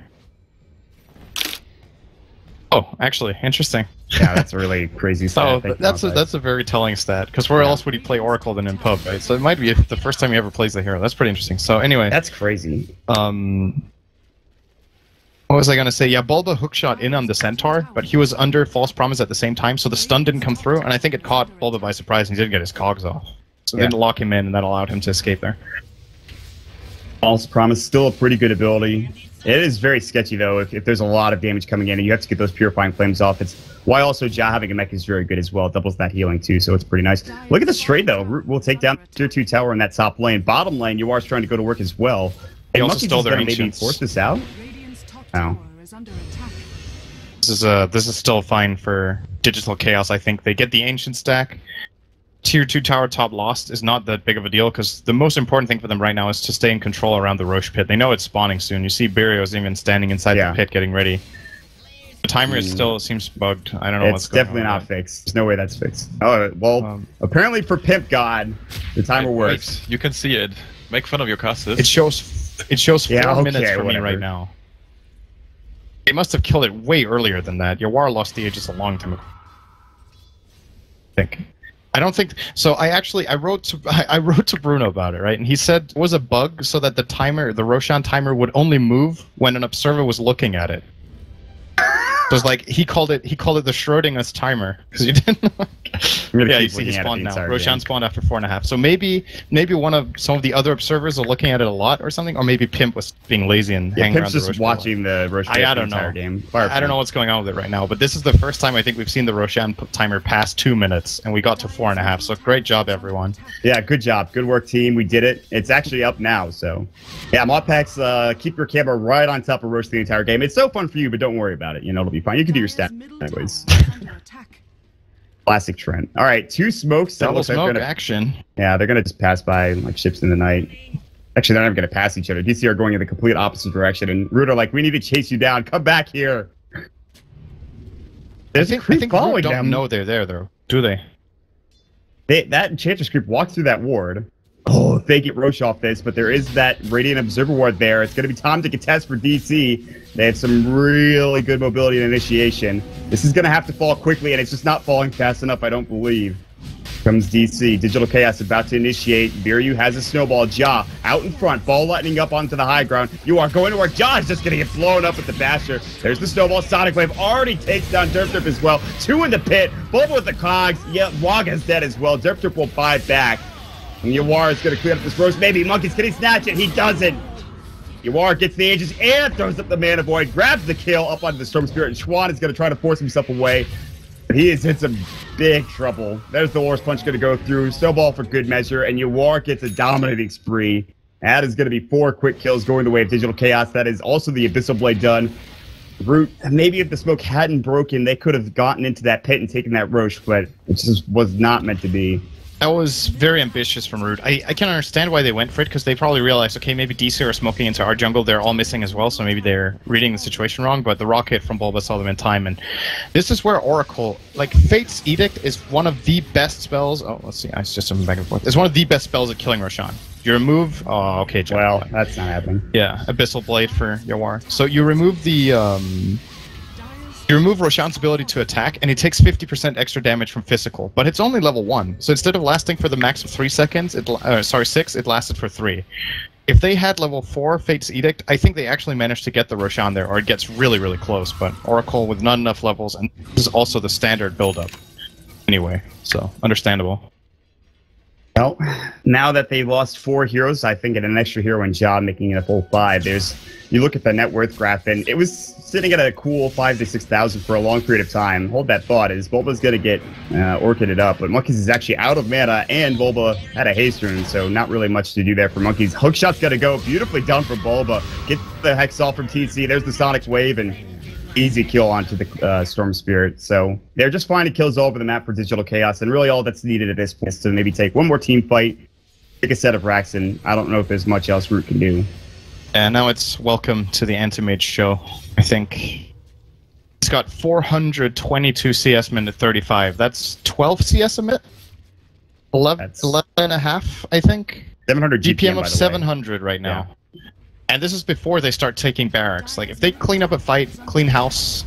Oh, actually, interesting. Yeah, that's a really crazy stat. Oh, that's a very telling stat, because where else would he play Oracle than in pub, right? So it might be the first time he ever plays the hero. That's pretty interesting. So anyway, that's crazy. What was I gonna say? Yeah, Bulba hookshot in on the Centaur, but he was under False Promise at the same time, so the stun didn't come through, and I think it caught Bulba by surprise, and he didn't get his cogs off. So they didn't lock him in, and that allowed him to escape there. False Promise, still a pretty good ability. It is very sketchy, though, if there's a lot of damage coming in, and you have to get those Purifying Flames off. It's why also Ja having a mech is very good as well. It doubles that healing, too, so it's pretty nice. Look at this trade, though. Root will take down Tier 2 tower in that top lane. Bottom lane, Yuar's trying to go to work as well. He also stole their maybe Ancients. Force this out? Oh. This is still fine for Digital Chaos, I think. They get the Ancient stack. Tier 2 tower top lost is not that big of a deal, because the most important thing for them right now is to stay in control around the Roche pit. They know it's spawning soon. You see Barrios even standing inside the pit getting ready. The timer still seems bugged. I don't know what's going on. It's definitely not fixed. There's no way that's fixed. Oh, well, apparently for Pimp God, the timer works. Wait, you can see it. Make fun of your casters. It shows 4 minutes for me right now. They must have killed it way earlier than that. Yawar lost the Aegis a long time ago, I think. I don't think so. I wrote to Bruno about it, right? And he said it was a bug so that the Roshan timer would only move when an observer was looking at it. So it's like he called it the Schrodinger's timer because you didn't. Yeah, you see he spawned now. Roshan spawned after 4.5. So maybe some of the other observers are looking at it a lot or something, or maybe Pimp was being lazy and hanging around. Pimp's just watching the Roshan I don't know. Game. I don't know what's going on with it right now, but this is the first time I think we've seen the Roshan timer pass 2 minutes, and we got to 4.5. So great job, everyone. Yeah, good job. Good work, team. We did it. It's actually up now, so. Yeah, Modpacks, keep your camera right on top of Rosh the entire game. It's so fun for you, but don't worry about it. You know, it'll be fine. You can do your stat anyways. Classic Trent. All right, 2 smokes. Double smoke action. Yeah, they're going to just pass by like ships in the night. Actually, they're not even going to pass each other. DC are going in the complete opposite direction, and Root are like, we need to chase you down. Come back here. I think Root don't know they're there, though. Do they? That Enchantress creep walks through that ward. Oh, if they get Roche off this, but there is that Radiant Observer ward there. It's going to be time to contest for DC. They have some really good mobility and initiation. This is going to have to fall quickly, and it's just not falling fast enough, I don't believe. Comes DC. Digital Chaos about to initiate. Biryu has a snowball. Ja out in front. Ball lightning up onto the high ground. You are going to work. Ja is just going to get blown up with the Basher. There's the snowball. Sonic Wave already takes down Derp as well. 2 in the pit. Both with the cogs. Yeah, Waga's dead as well. Derp will buy back. And Yawar is going to clean up this roast. Maybe Monkey's going to snatch it. He doesn't. Yawar gets the Aegis and throws up the Mana Void. Grabs the kill up onto the Storm Spirit. And Schwan is going to try to force himself away. But he is in some big trouble. There's the War's Punch going to go through. Snowball for good measure. And Yawar gets a dominating spree. That is going to be 4 quick kills going the way of Digital Chaos. That is also the Abyssal Blade done. Root, maybe if the smoke hadn't broken, they could have gotten into that pit and taken that Roche, but it just was not meant to be. That was very ambitious from Root. I can understand why they went for it, because they probably realized, okay, maybe DC are smoking into our jungle, they're all missing as well, so maybe they're reading the situation wrong, but the rocket from Bulba saw them in time, and this is where Oracle, like, Fate's Edict is one of the best spells, let's see, I just jumping back and forth, it's one of the best spells at killing Roshan. You remove, okay, John. Well, that's not happening. Yeah, Abyssal Blade for Yawar. So you remove the, you remove Roshan's ability to attack, and he takes 50% extra damage from physical, but it's only level 1. So instead of lasting for the max of 3 seconds, 6, it lasted for 3. If they had level 4 Fate's Edict, I think they actually managed to get the Roshan there, or it gets really, really close, but Oracle with not enough levels, and this is also the standard build-up. Anyway, so, understandable. Well, now that they lost 4 heroes, I think an extra hero in Ja making it a full 5, you look at the net worth graph, and it was sitting at a cool 5,000 to 6,000 for a long period of time. Hold that thought, as Bulba's going to get Orchided up, but Monkeys is actually out of mana, and Bulba had a haste rune, so not really much to do there for Monkeys. Hookshot's going to go, beautifully done from Bulba. Get the Hex off from TC, there's the Sonic Wave, and easy kill onto the Storm Spirit. So they're just finding kills all over the map for Digital Chaos, and really all that's needed at this point is to maybe take one more team fight, take a set of racks, and I don't know if there's much else Root can do. And now it's welcome to the Anti-Mage show. I think he's got 422 CS minute 35. That's 12 CS a minute? 11 and a half, I think? 700 GPM of 700 right now. Yeah. And this is before they start taking barracks. Like, if they clean up a fight, clean house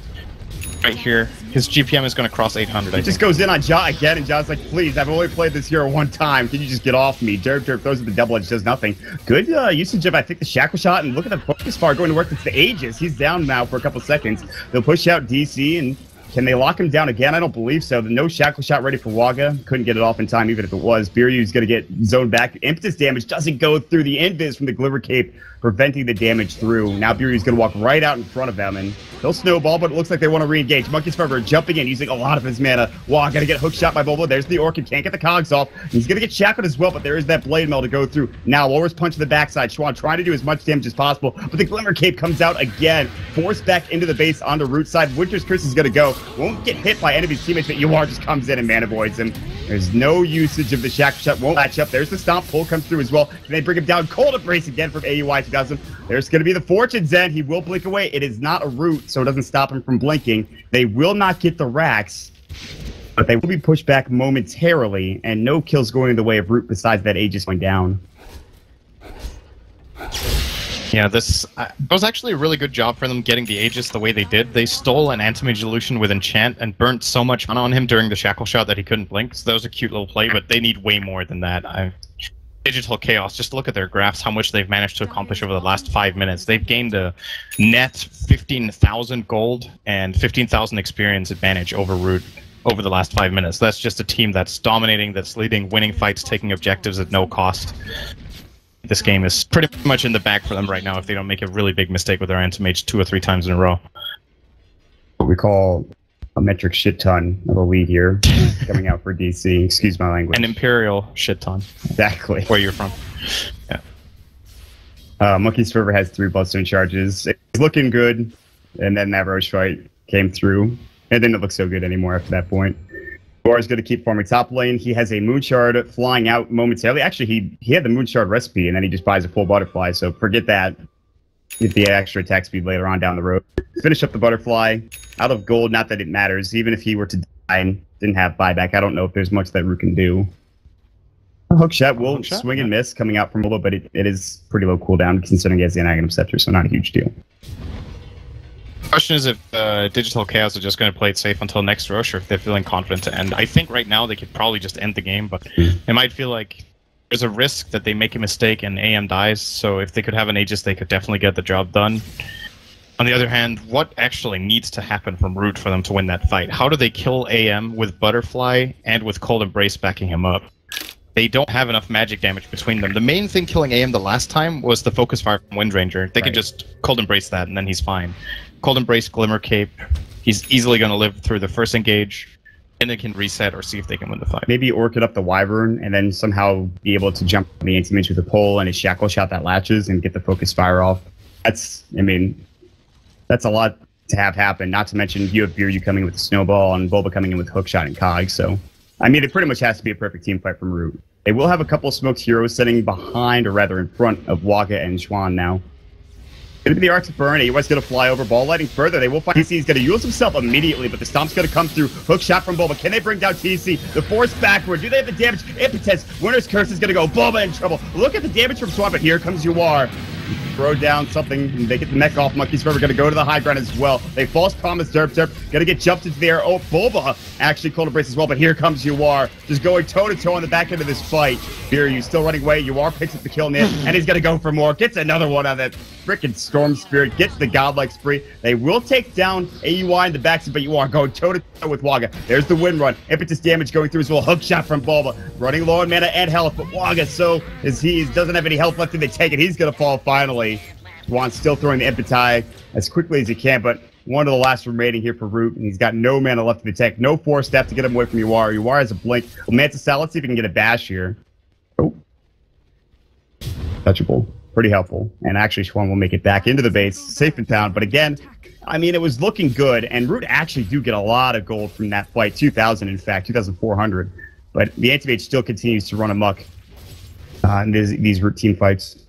right here, his GPM is going to cross 800, He just goes in on Ja again, and Ja's like, please, I've only played this hero 1 time. Can you just get off me? Derp throws at the double edge, does nothing. Good usage of, I think, the Shackle Shot, and look at the focus far going to work. It's the Aegis. He's down now for a couple seconds. They'll push out DC, and can they lock him down again? I don't believe so. No Shackle Shot ready for Waga. Couldn't get it off in time, even if it was. Biryu's going to get zoned back. Impetus damage doesn't go through the Invis from the Glimmer Cape, preventing the damage through. Now Biryu's going to walk right out in front of them, and he'll snowball, but it looks like they want to re-engage. Monkey's Forever jumping in, using a lot of his mana. Waga going to get hook shot by Bulba. There's the Orchid. Can't get the cogs off. He's going to get shackled as well, but there is that Blade Mail to go through. Now, Walrus Punch to the backside. Schwan trying to do as much damage as possible, but the Glimmer Cape comes out again. Forced back into the base on the root side. Winter's Curse is going to go. Won't get hit by any of his teammates, but Yawar just comes in and mana voids him. There's no usage of the Shackle Shot. Won't latch up. There's the Stomp. Pull comes through as well. Can they bring him down? Cold Embrace again from AUI 2000. There's going to be the Fortune's End. He will blink away. It is not a root, so it doesn't stop him from blinking. They will not get the racks, but they will be pushed back momentarily, and no kills going in the way of root besides that Aegis going down. Yeah, this was actually a really good job for them getting the Aegis the way they did. They stole an Anti-Mage Illusion with Enchant and burnt so much mana on him during the Shackle Shot that he couldn't blink, so that was a cute little play, but they need way more than that. Digital Chaos, just look at their graphs, how much they've managed to accomplish over the last 5 minutes. They've gained a net 15,000 gold and 15,000 experience advantage over Root over the last 5 minutes. That's just a team that's dominating, that's leading, winning fights, taking objectives at no cost. This game is pretty much in the bag for them right now if they don't make a really big mistake with their Anti-Mage 2 or 3 times in a row. What we call a metric shit ton of a lead here coming out for DC. Excuse my language. An Imperial shit ton. Exactly. Where you're from. Yeah. Monkey's Fervor has 3 Bloodstone charges. It's looking good, and then that Roche fight came through. It didn't look so good anymore after that point. Bar is going to keep farming top lane. He has a Moonshard flying out momentarily. Actually, he had the Moonshard recipe, and then he just buys a full Butterfly, so forget that. Get the extra attack speed later on down the road. Finish up the Butterfly. Out of gold, not that it matters. Even if he were to die and didn't have buyback, I don't know if there's much that Root can do. Hookshot will swing and miss coming out from below, but it is pretty low cooldown considering he has the Anagam Scepter, so not a huge deal. Question is if Digital Chaos are just going to play it safe until next rush, or if they're feeling confident to end. I think right now they could probably just end the game, but it might feel like there's a risk that they make a mistake and AM dies, so if they could have an Aegis, they could definitely get the job done. On the other hand, what actually needs to happen from Root for them to win that fight? How do they kill AM with Butterfly and with Cold Embrace backing him up? They don't have enough magic damage between them. The main thing killing AM the last time was the Focus Fire from Windranger. They could just Cold Embrace that and then he's fine. Cold Embrace, Glimmer Cape, he's easily going to live through the first engage, and they can reset or see if they can win the fight. Maybe Orchid up the Wyvern and then somehow be able to jump on the Anti-Mage with a pole and a Shackle Shot that latches and get the Focus Fire off. That's a lot to have happen. Not to mention you have Beeryu coming in with the Snowball and Bulba coming in with Hookshot and Cog. So, it pretty much has to be a perfect team fight from Root. They will have a couple of smoked heroes sitting behind, or rather in front of Wagga and Xuan now. Going to be the Arctic Burn. AUI's going to fly over. Ball lighting further. They will find TC. He's going to use himself immediately, but the Stomp's going to come through. Hook shot from Bulba. Can they bring down TC? The force backward. Do they have the damage? Impetus. Winner's Curse is going to go. Bulba in trouble. Look at the damage from Xuan, but here comes Yuar. Throw down something. They get the mech off. Monkey's Forever going to go to the high ground as well. They false promise Derp. Going to get jumped into the air. Oh, Bulba actually Cold Embrace as well, but here comes Yuar. Just going toe-to-toe on the back end of this fight. Here, you still running away. Yuar picks up the kill in, and he's going to go for more. Gets another one on that freaking Storm Spirit. Gets the Godlike Spree. They will take down AUI in the backseat, but Yuar going toe-to-toe with Wagga. There's the wind run. Impetus damage going through as well. Hook shot from Bulba. Running low on mana and health, but Wagga he doesn't have any health left, and they take it. He's going to fall finally. Juan still throwing the Impetai as quickly as he can, but one of the last remaining here for Root, and he's got no mana left to attack. No force staff to get him away from Yuar. Yuar has a blink. Well, Manta Sal, let's see if he can get a bash here. Oh. Touchable. Pretty helpful. And actually, Xuan will make it back into the base, safe and sound. But again, it was looking good, and Root actually do get a lot of gold from that fight. 2,000, in fact, 2,400. But the Anti-Mage still continues to run amok in these Root team fights.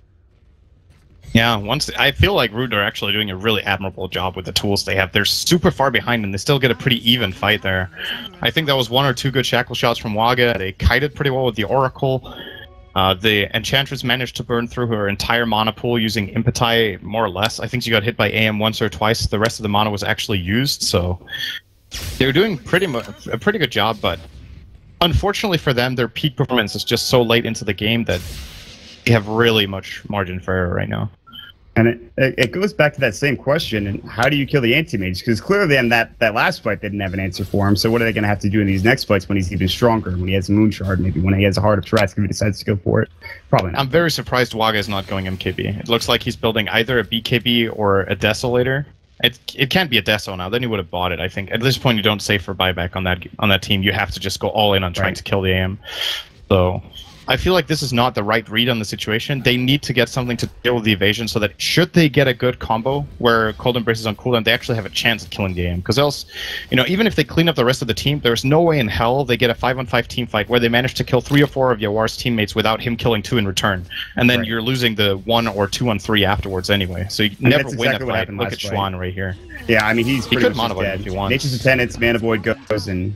Yeah, I feel like Root are actually doing a really admirable job with the tools they have. They're super far behind, and they still get a pretty even fight there. I think that was 1 or 2 good Shackle Shots from Wagga. They kited pretty well with the Oracle. The Enchantress managed to burn through her entire mana pool using Impetai, more or less. I think she got hit by AM once or twice. The rest of the mana was actually used, so they're doing a pretty good job, but unfortunately for them, their peak performance is just so late into the game that they have really much margin for error right now. And it goes back to that same question, and how do you kill the Anti-Mage? Because clearly in that last fight, they didn't have an answer for him, so what are they going to have to do in these next fights when he's even stronger, when he has a Moonshard, maybe when he has a Heart of Trask if he decides to go for it? Probably not. I'm very surprised Wagga is not going MKB. It looks like he's building either a BKB or a Desolator. It can't be a Deso now, then he would have bought it, I think. At this point, you don't save for buyback on that team. You have to just go all in on trying to kill the AM. So I feel like this is not the right read on the situation. They need to get something to deal with the evasion so that should they get a good combo where Cold Embrace is on cooldown, they actually have a chance at killing the AM. Because else, even if they clean up the rest of the team, there's no way in hell they get a 5-on-5 team fight where they manage to kill 3 or 4 of Yawar's teammates without him killing 2 in return. And then you're losing the 1 or 2-on-3 afterwards anyway. So you never win a fight. Look at Xuan right here. Yeah, he's pretty much dead. If he wants. Nature's Attendants, Mana Void goes, and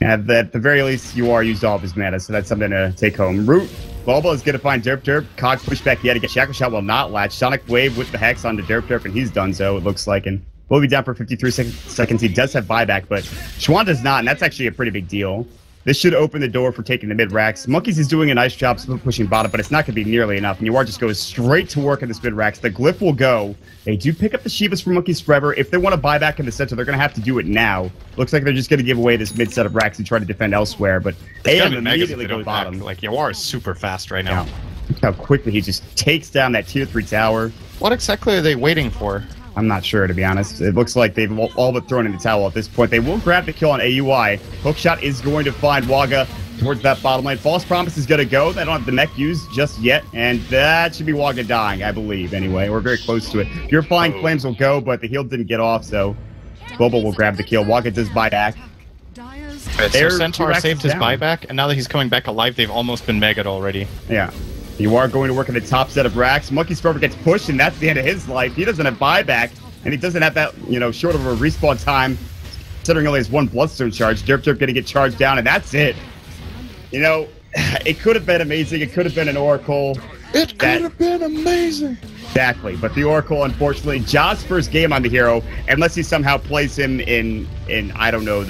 at the very least, Yuar used all of his mana, so that's something to take home. Root Bobo is going to find Derp. Cog pushback yet again. Shackle Shot will not latch. Sonic Wave with the Hex onto Derp, and he's done so, it looks like. And will be down for 53 seconds. He does have buyback, but Schwan does not, and that's actually a pretty big deal. This should open the door for taking the mid-racks. Monkeys is doing a nice job pushing bottom, but it's not going to be nearly enough. And Yawar just goes straight to work in this mid-racks. The Glyph will go. They do pick up the Shivas from Monkeys forever. If they want to buy back in the center, they're going to have to do it now. Looks like they're just going to give away this mid-set of racks and try to defend elsewhere. But AM immediately goes bottom. Like, Yawar is super fast right now. Yeah. Look how quickly he just takes down that tier 3 tower. What exactly are they waiting for? I'm not sure, to be honest. It looks like they've all but thrown in the towel at this point. They will grab the kill on AUI. Hookshot is going to find Waga towards that bottom lane. False Promise is going to go. They don't have the mech used just yet, and that should be Waga dying, I believe, anyway. We're very close to it. Purifying Flames will go, but the heal didn't get off, so Bobo will grab the kill. Waga does buy back. Right, so Centaur saved his buyback, and now that he's coming back alive, they've almost been megged already. Yeah. You are going to work in the top set of racks. Monkey's Forever gets pushed, and that's the end of his life. He doesn't have buyback, and he doesn't have that, short of a respawn time, considering he only has one Bloodstone charge. Derp going to get charged down, and that's it. It could have been amazing. It could have been an Oracle. It could have been amazing. Exactly, but the Oracle, unfortunately, Jaws' first game on the hero, unless he somehow plays him in I don't know,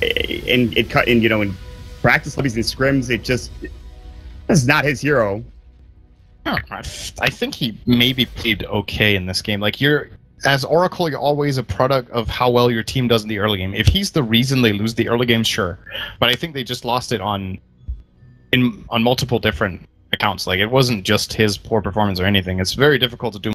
in practice lobbies and scrims, it just... This is not his hero. I think he maybe played okay in this game. Like, as Oracle, you're always a product of how well your team does in the early game. If he's the reason they lose the early game, sure. But I think they just lost it on multiple different accounts. Like, it wasn't just his poor performance or anything. It's very difficult to do